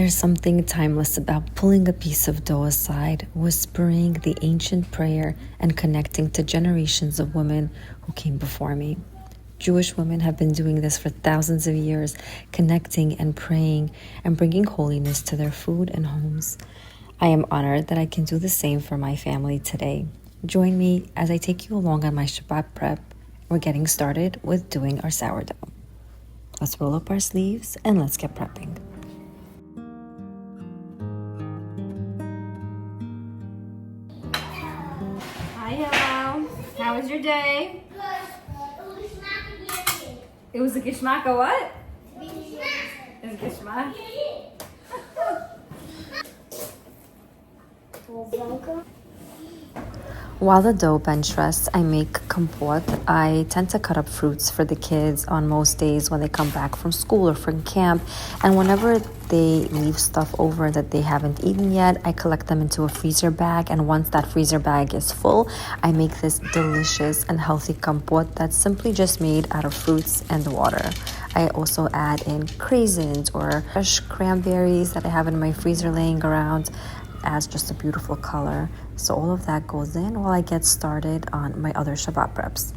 There's something timeless about pulling a piece of dough aside, whispering the ancient prayer, and connecting to generations of women who came before me. Jewish women have been doing this for thousands of years, connecting and praying and bringing holiness to their food and homes. I am honored that I can do the same for my family today. Join me as I take you along on my Shabbat prep. We're getting started with doing our sourdough. Let's roll up our sleeves and let's get prepping. Hi, hello. How was your day? It was a geschmack of what? It was a geschmack? While the dough bench rests, I make kampot. I tend to cut up fruits for the kids on most days when they come back from school or from camp. And whenever they leave stuff over that they haven't eaten yet, I collect them into a freezer bag. And once that freezer bag is full, I make this delicious and healthy kampot that's simply just made out of fruits and water. I also add in craisins or fresh cranberries that I have in my freezer laying around. Adds just a beautiful color. So all of that goes in while I get started on my other Shabbat preps.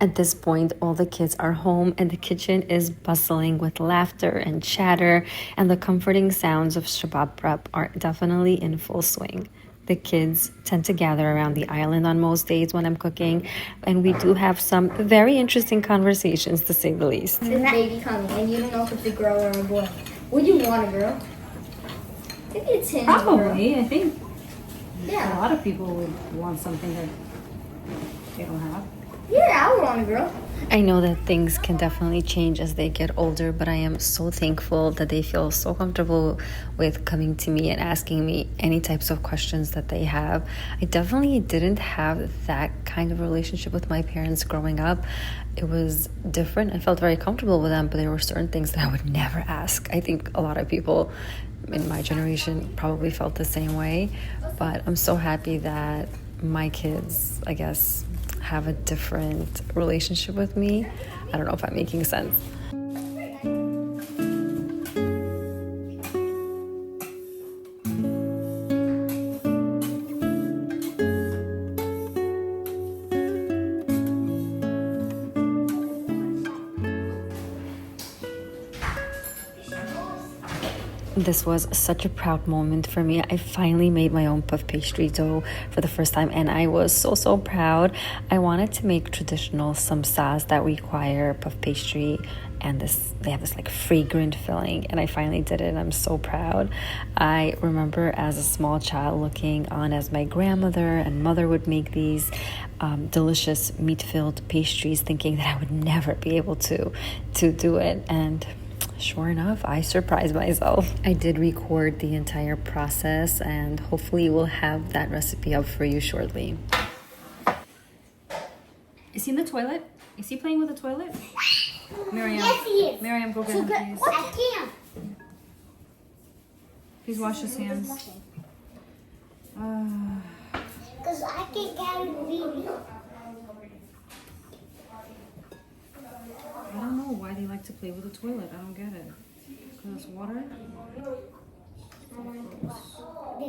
At this point, all the kids are home and the kitchen is bustling with laughter and chatter, and the comforting sounds of Shabbat prep are definitely in full swing. The kids tend to gather around the island on most days when I'm cooking, and we do have some very interesting conversations, to say the least. There's a baby coming, and you don't know if it's a girl or a boy. Would you want a girl? I think it's him. Probably. I think a Yeah. lot of people would want something that they don't have. Yeah, I would want a girl. I know that things can definitely change as they get older, but I am so thankful that they feel so comfortable with coming to me and asking me any types of questions that they have. I definitely didn't have that kind of relationship with my parents growing up. It was different. I felt very comfortable with them, but there were certain things that I would never ask. I think a lot of people in my generation probably felt the same way, but I'm so happy that my kids, I guess, have a different relationship with me. I don't know if I'm making sense. This was such a proud moment for me. I finally made my own puff pastry dough for the first time, and I was so proud. I wanted to make traditional samsas that require puff pastry, and they have this like fragrant filling, and I finally did it, and I'm so proud. I remember as a small child looking on as my grandmother and mother would make these delicious meat-filled pastries, thinking that I would never be able to do it, and sure enough, I surprised myself. I did record the entire process, and hopefully we'll have that recipe up for you shortly. Is he in the toilet? Is he playing with the toilet? Miriam. Yes, he is. Miriam, go get him, please. I can't. Please wash his hands. Because I can't carry the baby. I don't know why they like to play with the toilet. I don't get it. Because it's water? Did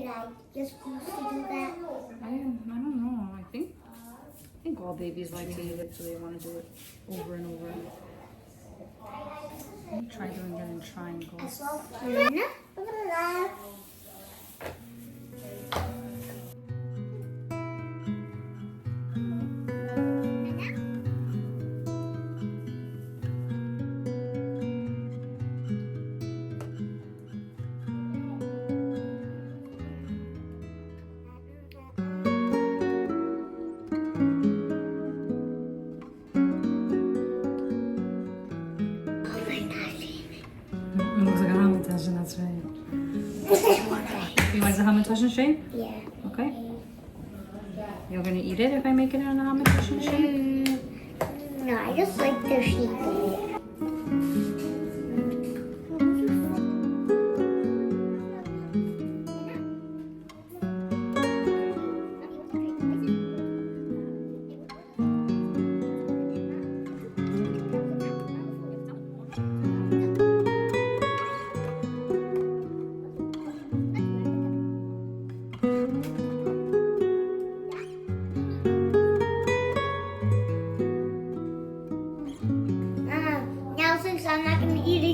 I just supposed to do that? I don't know. I think all babies like to do it, so they want to do it over and over. Let me try doing it in triangles. It looks like a hamantaschen, that's right. You like the hamantaschen shape? Yeah. Okay. You're gonna eat it if I make it in a hamantaschen shape? No, I just like the shape.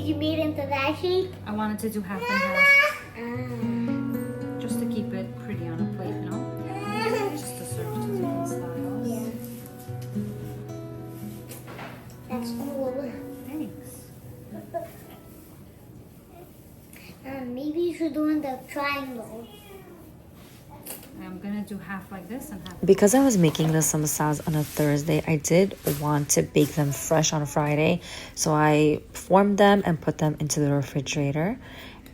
you made into that shape? I wanted to do half and half, Ah. just to keep it pretty on a plate, you know? Just to serve two different styles. Yeah. That's cool. Thanks. Maybe you should do in the triangle. I'm gonna do half like this and half. Because I was making the samsas on a Thursday, I did want to bake them fresh on Friday. So I formed them and put them into the refrigerator.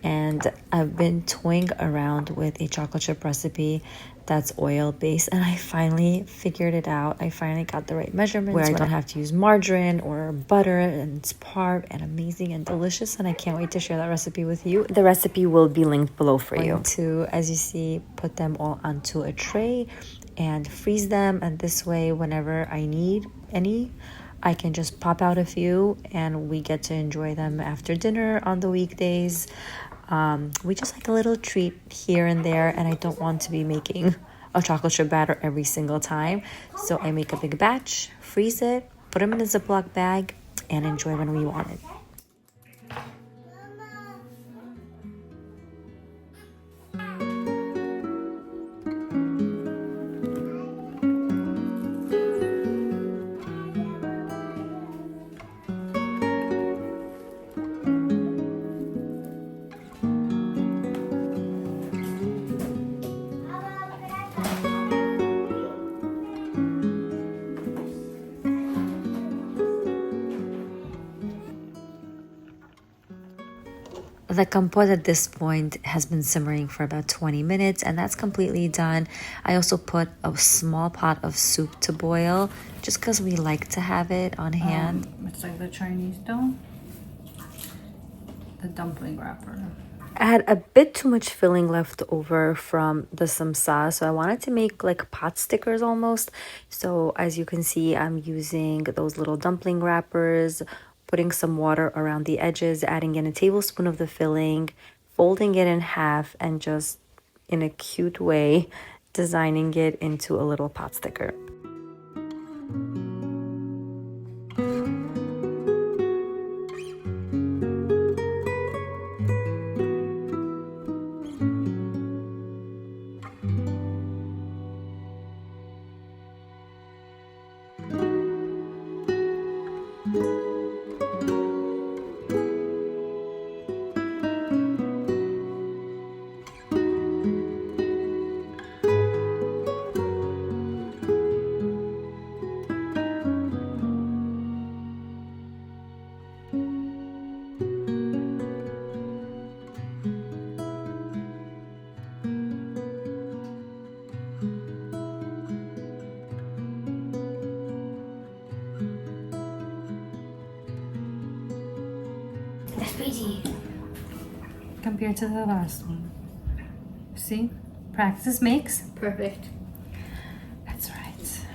And I've been toying around with a chocolate chip recipe that's oil based, and I finally figured it out. I finally got the right measurements where I don't have to use margarine or butter, and it's parb and amazing and delicious, and I can't wait to share that recipe with you. The recipe will be linked below for you. To, as you see, put them all onto a tray and freeze them, and this way whenever I need any, I can just pop out a few and we get to enjoy them after dinner on the weekdays. We just like a little treat here and there, and I don't want to be making a chocolate chip batter every single time. So I make a big batch, freeze it, put them in a Ziploc bag, and enjoy when we want it. The kampot at this point has been simmering for about 20 minutes, and that's completely done. I also put a small pot of soup to boil just because we like to have it on hand. It's like the Chinese dough, the dumpling wrapper. I had a bit too much filling left over from the samsa, so I wanted to make like pot stickers almost. So as you can see, I'm using those little dumpling wrappers, putting some water around the edges, adding in a tablespoon of the filling, folding it in half, and just in a cute way, designing it into a little pot sticker. That's pretty. Compared to the last one. See? Practice makes Perfect. That's right.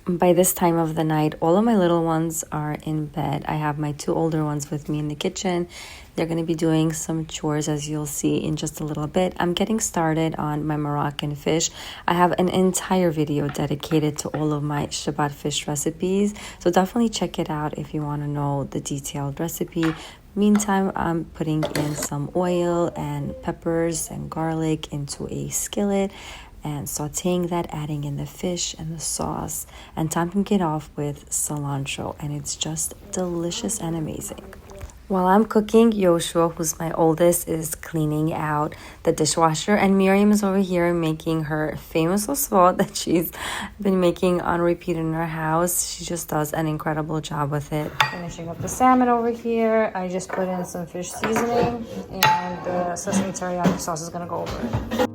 By this time of the night, all of my little ones are in bed. I have my two older ones with me in the kitchen. They're going to be doing some chores, as you'll see in just a little bit. I'm getting started on my Moroccan fish. I have an entire video dedicated to all of my Shabbat fish recipes, so definitely check it out if you want to know the detailed recipe. Meantime, I'm putting in some oil and peppers and garlic into a skillet and sauteing that, adding in the fish and the sauce, and topping it off with cilantro, and it's just delicious and amazing. While I'm cooking, Yoshua, who's my oldest, is cleaning out the dishwasher, and Miriam is over here making her famous sauce that she's been making on repeat in her house. She just does an incredible job with it. Finishing up the salmon over here. I just put in some fish seasoning, and the sesame teriyaki sauce is gonna go over it.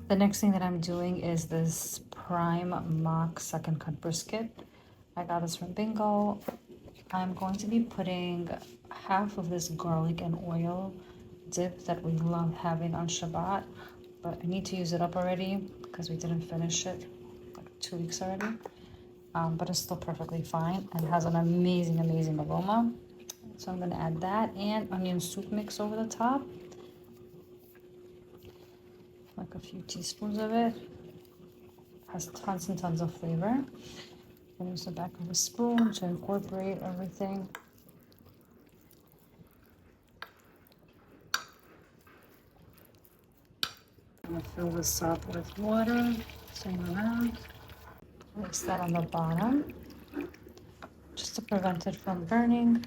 The next thing that I'm doing is this prime mock second cut brisket. I got this from Bingo. I'm going to be putting half of this garlic and oil dip that we love having on Shabbat, but I need to use it up already because we didn't finish it like 2 weeks already. But it's still perfectly fine and has an amazing aroma. So I'm gonna add that and onion soup mix over the top. Like a few teaspoons of it. Has tons and tons of flavor. And use the back of a spoon to incorporate everything. I'm gonna fill this up with water, same amount. Place that on the bottom, just to prevent it from burning.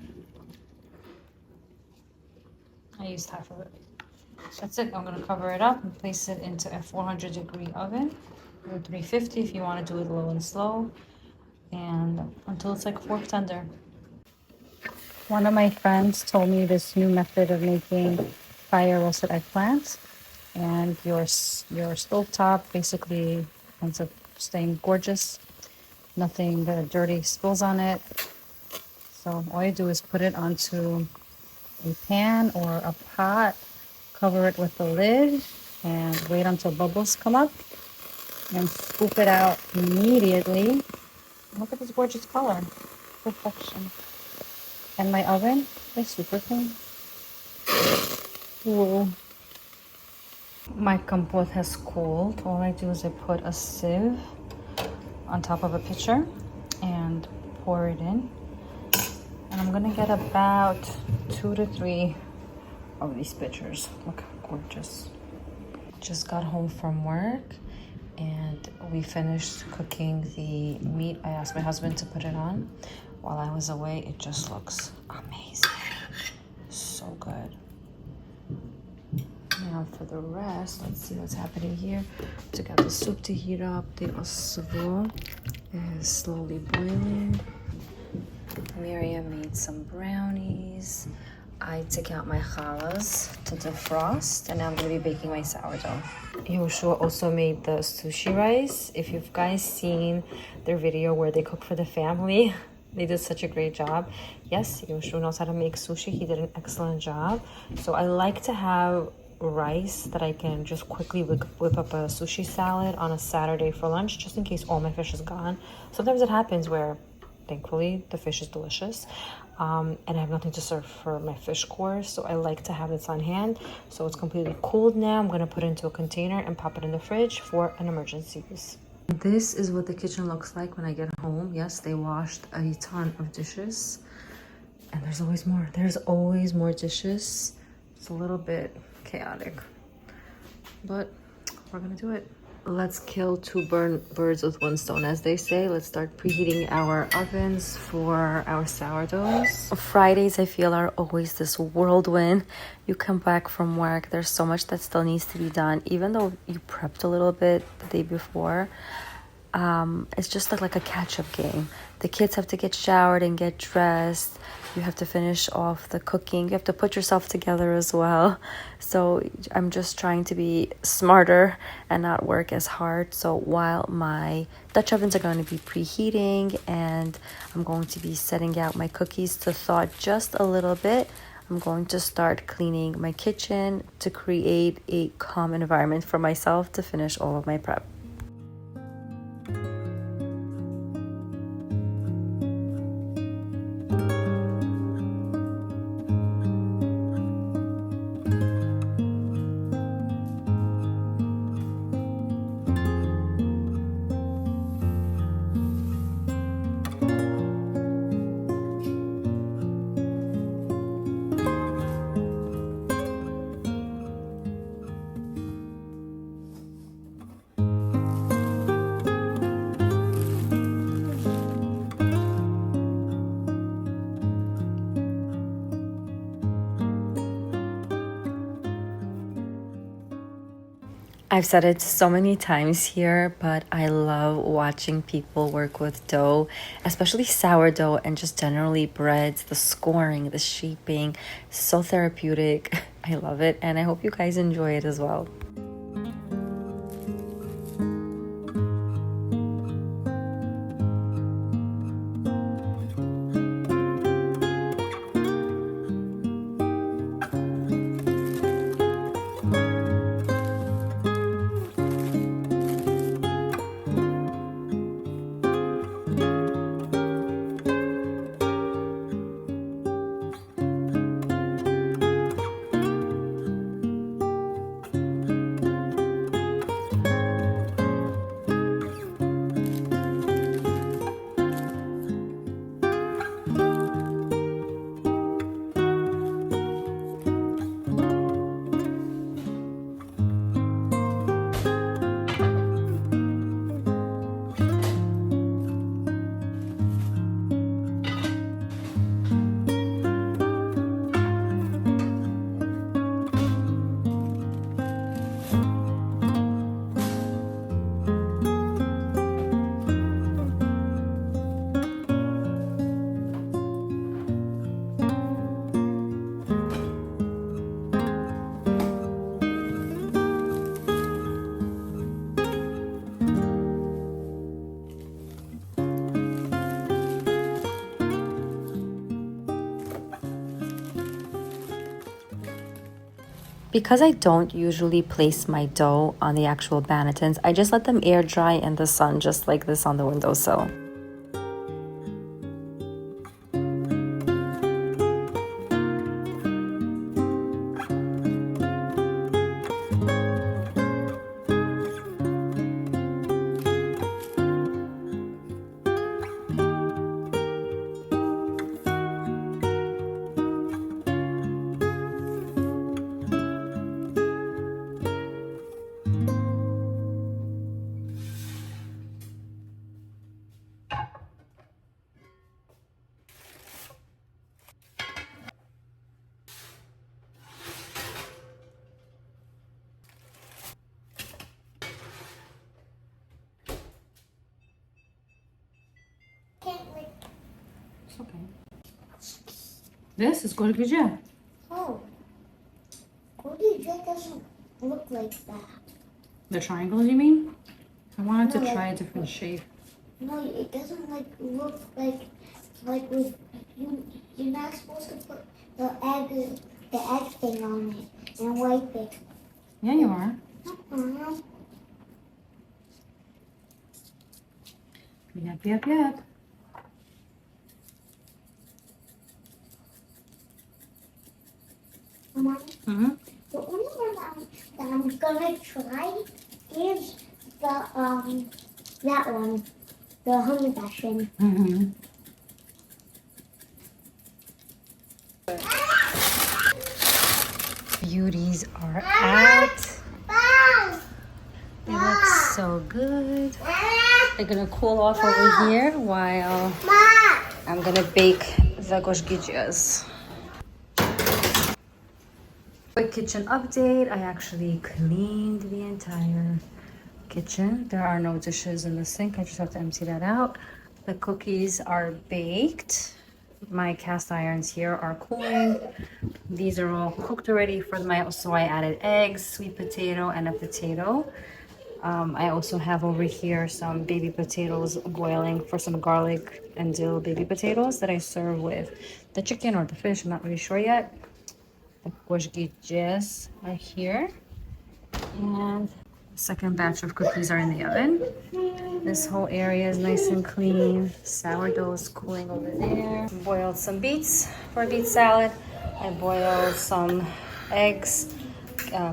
I used half of it. That's it. I'm gonna cover it up and place it into a 400-degree oven, or 350 if you want to do it low and slow, and until it's like fork tender. One of my friends told me this new method of making fire roasted eggplants, and your stovetop basically ends up staying gorgeous. Nothing dirty spills on it. So all you do is put it onto a pan or a pot, cover it with the lid, and wait until bubbles come up, and scoop it out immediately. Look at this gorgeous color. Perfection. And my oven is super clean. Ooh. My kampot has cooled. All I do is I put a sieve on top of a pitcher and pour it in. And I'm gonna get about 2 to 3 of these pitchers. Look how gorgeous. Just got home from work and we finished cooking the meat. I asked my husband to put it on. While I was away, it just looks amazing. So good. Now for the rest, let's see what's happening here. To get the soup to heat up. The osvo is slowly boiling. Miriam made some brownies. I took out my challahs to defrost, and now I'm gonna be baking my sourdough. Yoshua also made the sushi rice. If you've guys seen their video where they cook for the family, they did such a great job. Yes, Yoshua knows how to make sushi. He did an excellent job. So I like to have rice that I can just quickly whip up a sushi salad on a Saturday for lunch, just in case all my fish is gone. Sometimes it happens where, thankfully, the fish is delicious, and I have nothing to serve for my fish course, so I like to have this on hand. So it's completely cooled now. I'm gonna put it into a container and pop it in the fridge for an emergency use. This is what the kitchen looks like when I get home. Yes, they washed a ton of dishes, and there's always more. There's always more dishes. It's a little bit chaotic, but we're gonna do it. Let's kill two birds with one stone, as they say. Let's start preheating our ovens for our sourdoughs. Fridays, I feel, are always this whirlwind. You come back from work, there's so much that still needs to be done, even though you prepped a little bit the day before. It's just like a catch-up game. The kids have to get showered and get dressed. You have to finish off the cooking. You have to put yourself together as well. So I'm just trying to be smarter and not work as hard. So while my Dutch ovens are going to be preheating and I'm going to be setting out my cookies to thaw just a little bit, I'm going to start cleaning my kitchen to create a calm environment for myself to finish all of my prep. I've said it so many times here, but I love watching people work with dough, especially sourdough and just generally breads, the scoring, the shaping, so therapeutic. I love it, and I hope you guys enjoy it as well. Because I don't usually place my dough on the actual bannetons, I just let them air dry in the sun just like this on the windowsill. It's okay. This is Gozhgizhge. Oh. Gozhgizhge doesn't look like that. The triangles, you mean? I wanted to No, try a different shape. No, it doesn't look like with you're not supposed to put the egg thing on it and wipe it. Yeah, you are. Uh-uh. Yep. Mama, Mm-hmm. the only one that I'm gonna try is the that one, the honey bashin. Mm-hmm. Beauties are out. They look so good. They're gonna cool off over here while I'm gonna bake the Gozhgizhges. Quick kitchen update. I actually cleaned the entire kitchen. There are no dishes in the sink. I just have to empty that out. The cookies are baked. My cast irons here are cooling. These are all cooked already for my, so I added eggs, sweet potato, and a potato. I also have over here some baby potatoes boiling for some garlic and dill baby potatoes that I serve with the chicken or the fish. I'm not really sure yet. The Gozhgizhges are here. And the second batch of cookies are in the oven. This whole area is nice and clean. Sourdough is cooling over there. Boiled some beets for a beet salad. I boiled some eggs,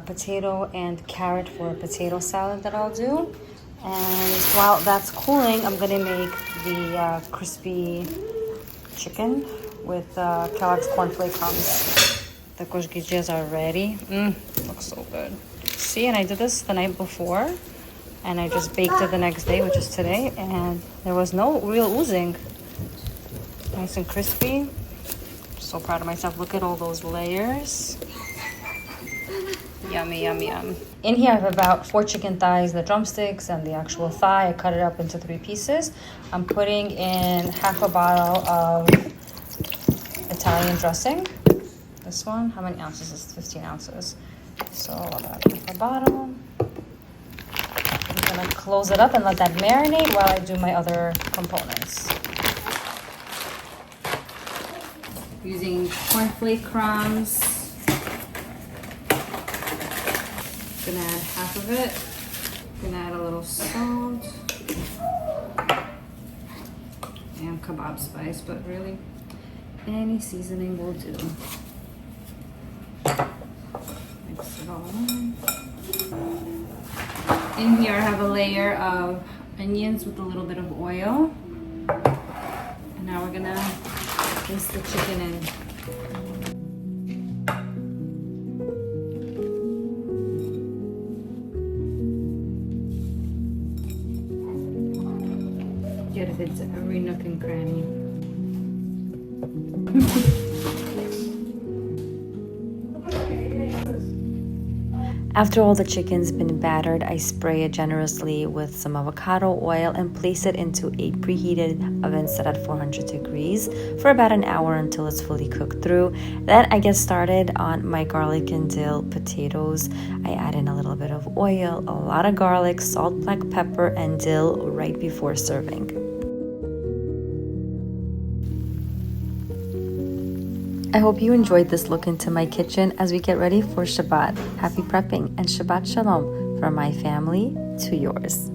potato and carrot for a potato salad that I'll do. And while that's cooling, I'm gonna make the crispy chicken with Kellogg's cornflake crumbs. The Gozhgizhges are ready. Looks so good. See, and I did this the night before, and I just baked it the next day, which is today, and there was no real oozing. Nice and crispy. So proud of myself. Look at all those layers. Yummy. In here I have about 4 chicken thighs, the drumsticks and the actual thigh. I cut it up into 3 pieces. I'm putting in half a bottle of Italian dressing. This one, how many ounces is it? 15 ounces. So about half a bottle. I'm gonna close it up and let that marinate while I do my other components. Using cornflake crumbs. Gonna add half of it. Gonna add a little salt and kebab spice, but really any seasoning will do. Mix it all in. In here I have a layer of onions with a little bit of oil. And now we're gonna place the chicken in. Get it into every nook and cranny. After all the chicken's been battered, I spray it generously with some avocado oil and place it into a preheated oven set at 400 degrees for about an hour until it's fully cooked through. Then I get started on my garlic and dill potatoes. I add in a little bit of oil, a lot of garlic, salt, black pepper, and dill right before serving. I hope you enjoyed this look into my kitchen as we get ready for Shabbat. Happy prepping and Shabbat Shalom from my family to yours.